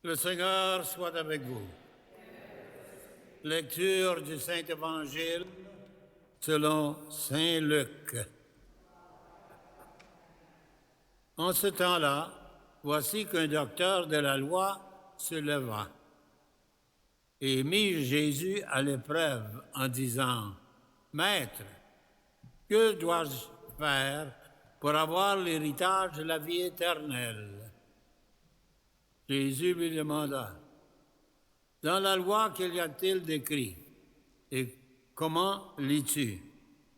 Le Seigneur soit avec vous. Lecture du Saint Évangile selon Saint Luc. En ce temps-là, voici qu'un docteur de la loi se leva et mit Jésus à l'épreuve en disant, « Maître, que dois-je faire pour avoir l'héritage de la vie éternelle? » Jésus lui demanda, « Dans la loi, qu'il y a-t-il d'écrit? Et comment lis-tu? »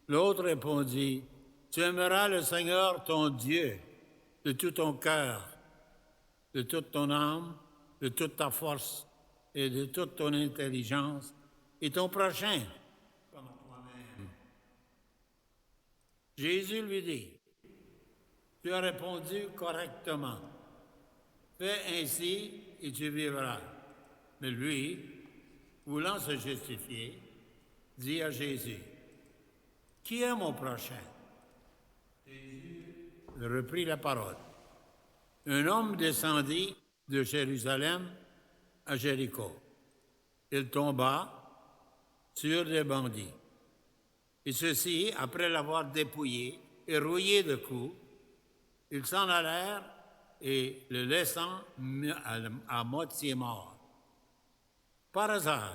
L'autre répondit, « Tu aimeras le Seigneur ton Dieu de tout ton cœur, de toute ton âme, de toute ta force et de toute ton intelligence, et ton prochain comme toi-même. » Jésus lui dit, « Tu as répondu correctement. Fais ainsi et tu vivras. » Mais lui, voulant se justifier, dit à Jésus, « Qui est mon prochain? » Jésus reprit la parole. Un homme descendit de Jérusalem à Jéricho. Il tomba sur des bandits. Et ceux-ci, après l'avoir dépouillé et rouillé de coups, ils s'en allèrent et le laissant à moitié mort. Par hasard,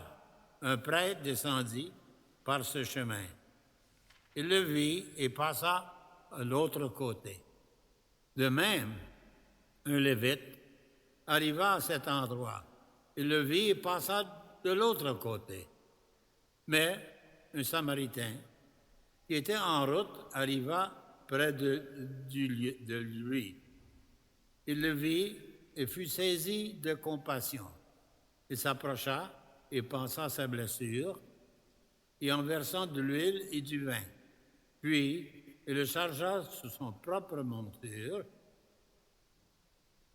un prêtre descendit par ce chemin. Il le vit et passa à l'autre côté. De même, un Lévite arriva à cet endroit. Il le vit et passa de l'autre côté. Mais un Samaritain qui était en route arriva près de lui. Il le vit et fut saisi de compassion. Il s'approcha et pansa sa blessure, et en versant de l'huile et du vin. Puis, il le chargea sur son propre monture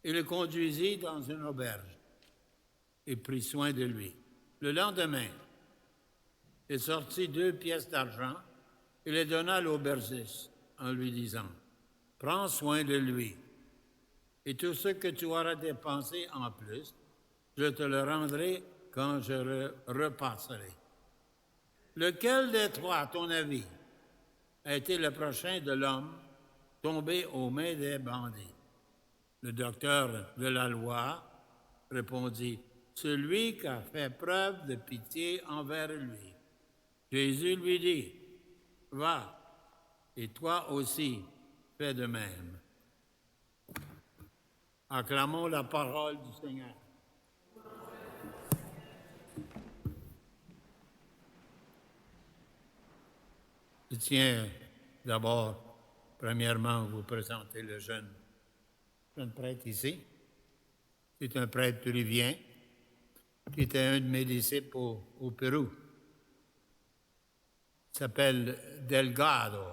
et le conduisit dans une auberge et prit soin de lui. Le lendemain, il sortit 2 pièces d'argent et les donna à l'aubergiste en lui disant, « Prends soin de lui, et tout ce que tu auras dépensé en plus, je te le rendrai quand je repasserai. » Lequel des trois, à ton avis, a été le prochain de l'homme tombé aux mains des bandits? Le docteur de la loi répondit, « Celui qui a fait preuve de pitié envers lui. » Jésus lui dit, « Va, et toi aussi fais de même. » Acclamons la parole du Seigneur. Je tiens d'abord, premièrement, à vous présenter le jeune prêtre ici. C'est un prêtre péruvien qui était un de mes disciples au Pérou. Il s'appelle Delgado.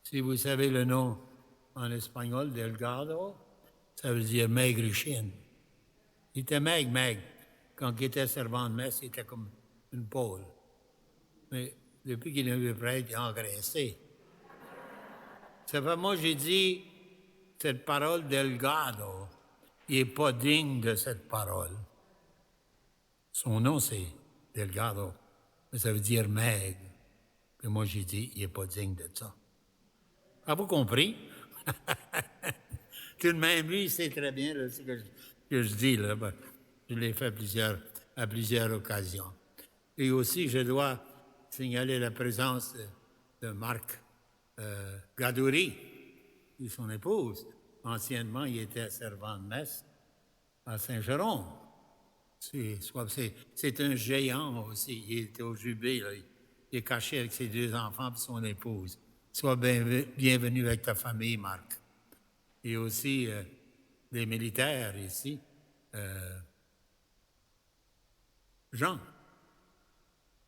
Si vous savez le nom en espagnol, Delgado, ça veut dire maigre-chine. Il était maigre. Quand il était servant de messe, il était comme une pôle. Mais depuis qu'il est devenu prêtre, il a engraissé. Ça fait, moi, j'ai dit, cette parole Delgado, il n'est pas digne de cette parole. Son nom, c'est Delgado, mais ça veut dire maigre. Et moi, j'ai dit, il n'est pas digne de ça. Avez-vous compris? Tout de même, lui, il sait très bien là, ce que je dis. Là. Ben, je l'ai fait à plusieurs occasions. Et aussi, je dois signaler la présence de Marc Gadouri et son épouse. Anciennement, il était servant de messe à Saint-Jérôme. C'est un géant aussi. Il était au Jubé. Là. Il est caché avec ses 2 enfants et son épouse. Sois bienvenu avec ta famille, Marc. Et aussi des militaires ici. Jean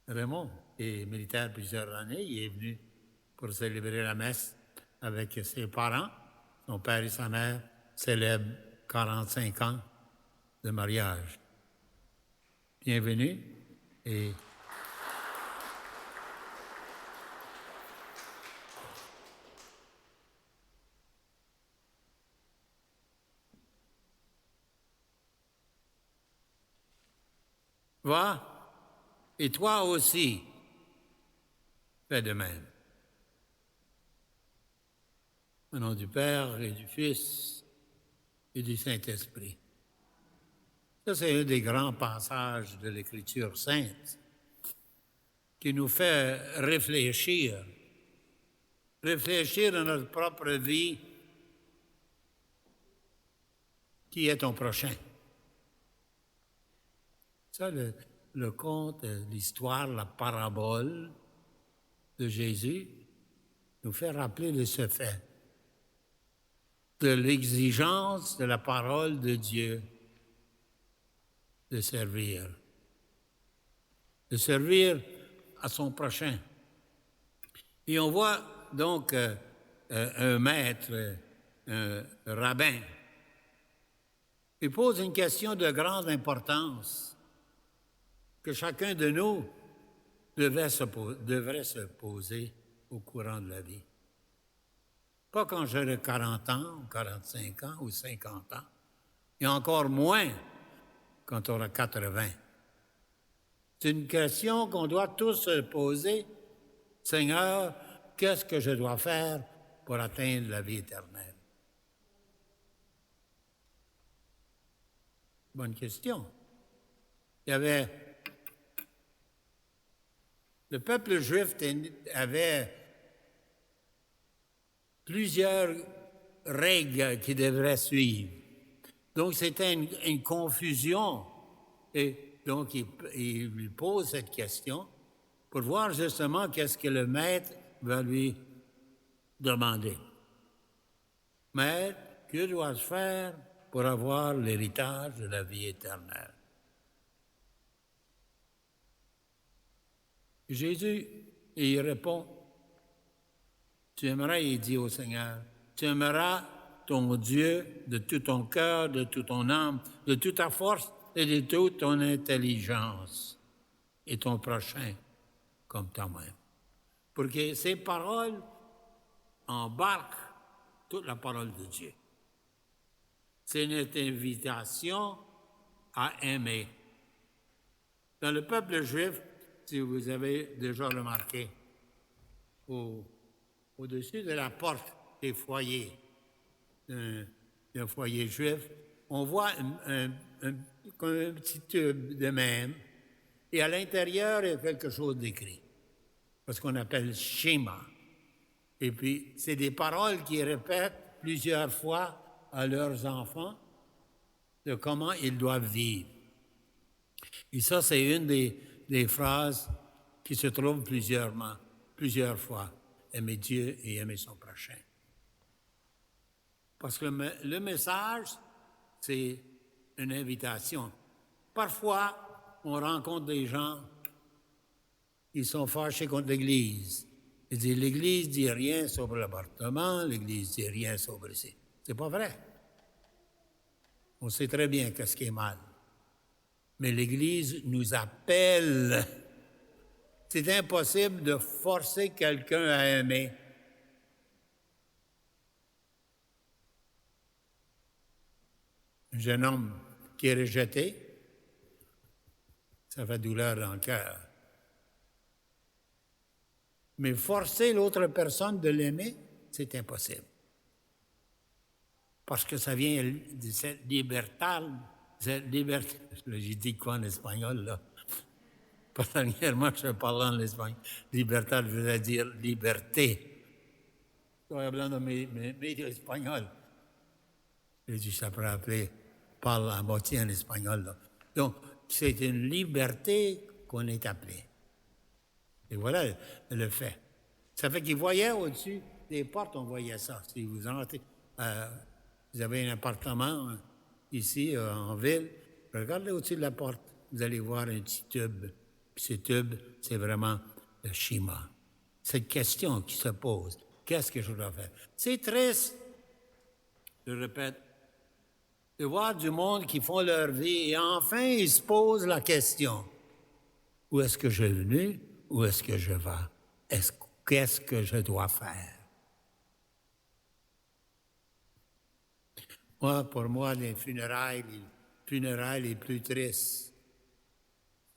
Raymond est militaire plusieurs années. Il est venu pour célébrer la messe avec ses parents. Son père et sa mère célèbrent 45 ans de mariage. Bienvenue et Va, et toi aussi, fais de même. Au nom du Père et du Fils et du Saint-Esprit. Ça, c'est un des grands passages de l'Écriture sainte qui nous fait réfléchir à notre propre vie. Qui est ton prochain? Ça, le conte, l'histoire, la parabole de Jésus nous fait rappeler de ce fait, de l'exigence de la parole de Dieu de servir à son prochain. Et on voit donc un maître, un rabbin, qui pose une question de grande importance que chacun de nous devrait se poser au courant de la vie. Pas quand j'aurai 40 ans, ou 45 ans, ou 50 ans, et encore moins quand on aura 80. C'est une question qu'on doit tous se poser. Seigneur, qu'est-ce que je dois faire pour atteindre la vie éternelle? Bonne question. Le peuple juif avait plusieurs règles qu'il devrait suivre. Donc, c'était une confusion. Et donc, il lui pose cette question pour voir justement qu'est-ce que le maître va lui demander. Maître, que dois-je faire pour avoir l'héritage de la vie éternelle? Jésus, il répond, tu aimeras, il dit au Seigneur, tu aimeras ton Dieu de tout ton cœur, de toute ton âme, de toute ta force et de toute ton intelligence, et ton prochain comme toi-même. Pour que ces paroles embarquent toute la parole de Dieu. C'est une invitation à aimer. Dans le peuple juif, si vous avez déjà remarqué, au-dessus de la porte des foyers, d'un foyer juif, on voit un petit tube de même, et à l'intérieur, il y a quelque chose d'écrit, ce qu'on appelle schéma. Et puis, c'est des paroles qu'ils répètent plusieurs fois à leurs enfants de comment ils doivent vivre. Et ça, c'est une des phrases qui se trouve plusieurs fois. Aimer Dieu et aimer son prochain. Parce que le message, c'est une invitation. Parfois, on rencontre des gens qui sont fâchés contre l'Église. Ils disent, l'Église ne dit rien sur l'avortement, l'Église ne dit rien sur ici. C'est pas vrai. On sait très bien qu'est-ce qui est mal. Mais l'Église nous appelle. C'est impossible de forcer quelqu'un à aimer. Un jeune homme qui est rejeté, ça fait douleur dans le cœur. Mais forcer l'autre personne de l'aimer, c'est impossible. Parce que ça vient de cette liberté, j'ai dit quoi en espagnol, là? Dernièrement, je parlais en espagnol. Libertad veut dire liberté. Estoy hablando medio espagnol. J'ai dit, ça pourrait appeler, parle à moitié en espagnol, là. Donc, c'est une liberté qu'on est appelé. Et voilà le fait. Ça fait qu'ils voyaient au-dessus des portes, on voyait ça. Si vous entrez, vous avez un appartement ici, en ville, regardez au-dessus de la porte, vous allez voir un petit tube. Puis ce tube, c'est vraiment le schéma. Cette question qui se pose, qu'est-ce que je dois faire? C'est triste, je répète, de voir du monde qui font leur vie et enfin ils se posent la question, où est-ce que je suis venu? Où est-ce que je vais? Qu'est-ce que je dois faire? Pour moi, les funérailles les plus tristes,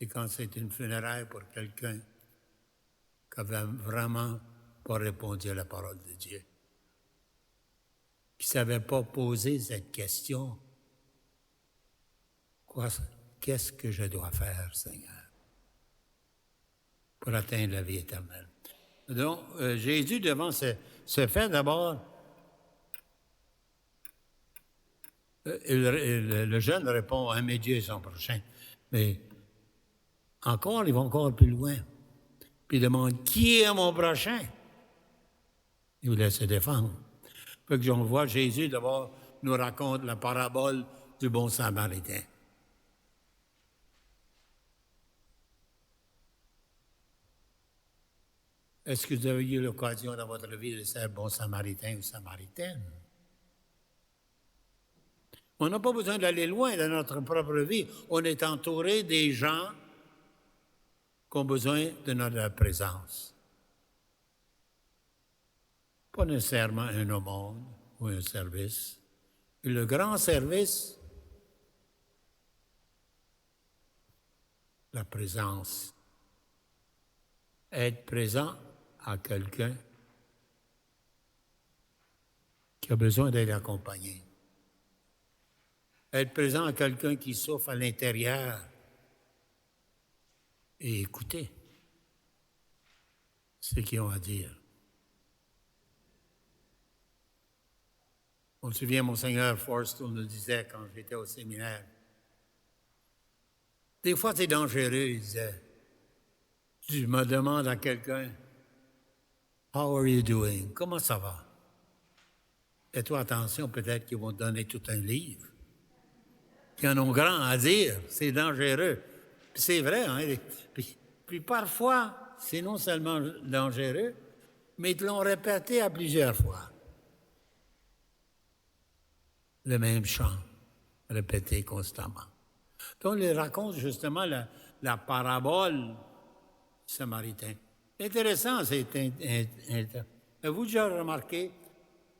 c'est quand c'est une funéraille pour quelqu'un qui avait vraiment pas répondu à la parole de Dieu, qui ne savait pas poser cette question. Qu'est-ce que je dois faire, Seigneur, pour atteindre la vie éternelle? Donc, Jésus, devant ce fait, d'abord, le jeune répond, aimer Dieu et son prochain. Mais encore, ils vont encore plus loin. Puis il demande, qui est mon prochain? Il voulait se défendre. Fait que on voit Jésus, d'abord, nous raconte la parabole du bon Samaritain. Est-ce que vous avez eu l'occasion dans votre vie de ser bon Samaritain ou Samaritaine? On n'a pas besoin d'aller loin dans notre propre vie. On est entouré des gens qui ont besoin de notre présence. Pas nécessairement un aumône ou un service. Et le grand service, la présence. Être présent à quelqu'un qui a besoin d'être accompagné. Être présent à quelqu'un qui souffre à l'intérieur et écouter ce qu'ils ont à dire. On se souvient, Monseigneur Forstall nous disait quand j'étais au séminaire, des fois c'est dangereux, il disait. Je me demande à quelqu'un, « How are you doing? » Comment ça va? Fais-toi attention, peut-être qu'ils vont te donner tout un livre. Qui en ont grand à dire, c'est dangereux. Puis c'est vrai, hein? Puis parfois, c'est non seulement dangereux, mais ils te l'ont répété à plusieurs fois. Le même chant, répété constamment. Donc, il raconte justement la parabole Samaritain. Intéressant, avez-vous déjà remarqué,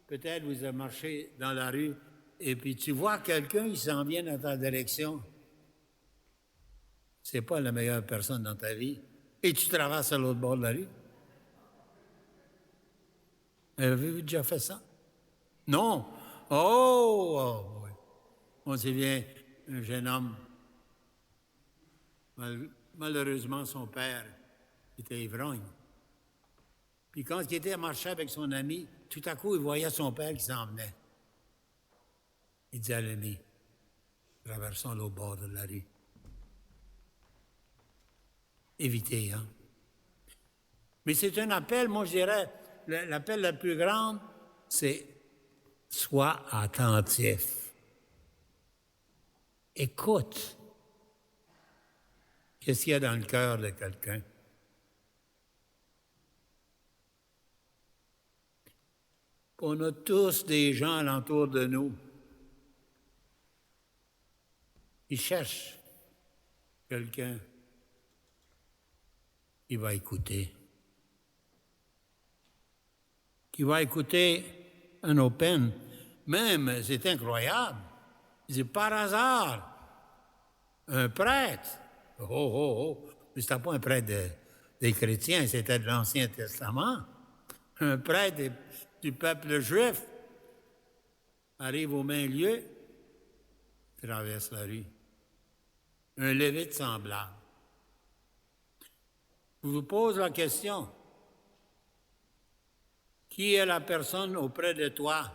peut-être vous avez marché dans la rue et puis tu vois quelqu'un qui s'en vient dans ta direction. C'est pas la meilleure personne dans ta vie. Et tu traverses à l'autre bord de la rue. Avez-vous déjà fait ça? Non. Oh oui. On se souvient, un jeune homme, malheureusement, son père était ivrogne. Puis quand il était à marcher avec son ami, tout à coup, il voyait son père qui s'en venait. Il dit à l'ami, traversons l'autre bord de la rue. Évitez, hein? Mais c'est un appel, moi je dirais, l'appel le plus grand, c'est sois attentif. Écoute. Qu'est-ce qu'il y a dans le cœur de quelqu'un? On a tous des gens alentour de nous. Ils cherchent quelqu'un qui va écouter. Qui va écouter à nos peines. Même, c'est incroyable. C'est par hasard. Un prêtre. Oh. Mais c'était pas un prêtre des chrétiens, c'était de l'Ancien Testament. Un prêtre du peuple juif arrive au même lieu, traverse la rue. Un lévite semblable. Je vous pose la question. Qui est la personne auprès de toi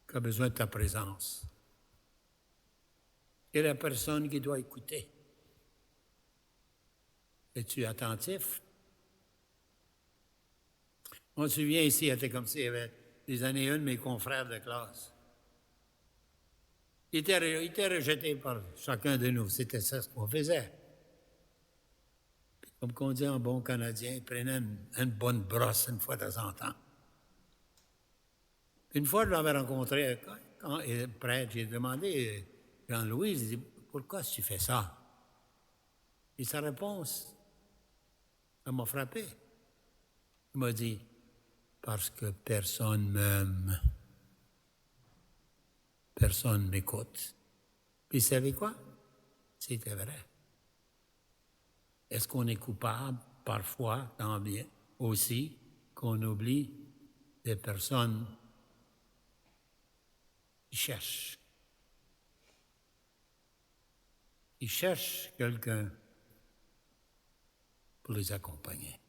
qui a besoin de ta présence? Qui est la personne qui doit écouter? Es-tu attentif? On se souvient ici, c'était comme ça, il y avait des années, un de mes confrères de classe. Il était rejeté par chacun de nous. C'était ça ce qu'on faisait. Puis, comme on dit en bon Canadien, il prenait une bonne brosse une fois de temps en temps. Une fois, je l'avais rencontré quand il est prêtre, j'ai demandé, Jean-Louis, j'ai dit, pourquoi tu fais ça? Et sa réponse, ça m'a frappé. Il m'a dit, parce que personne m'aime. Personne m'écoute. Puis vous savez quoi? C'était vrai. Est-ce qu'on est coupable parfois, tant bien aussi, qu'on oublie des personnes qui cherchent? Ils cherchent quelqu'un pour les accompagner.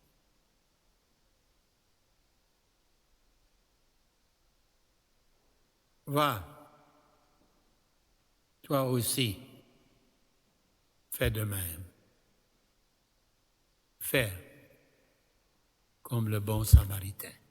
Va, toi aussi, fais de même. Fais comme le bon Samaritain.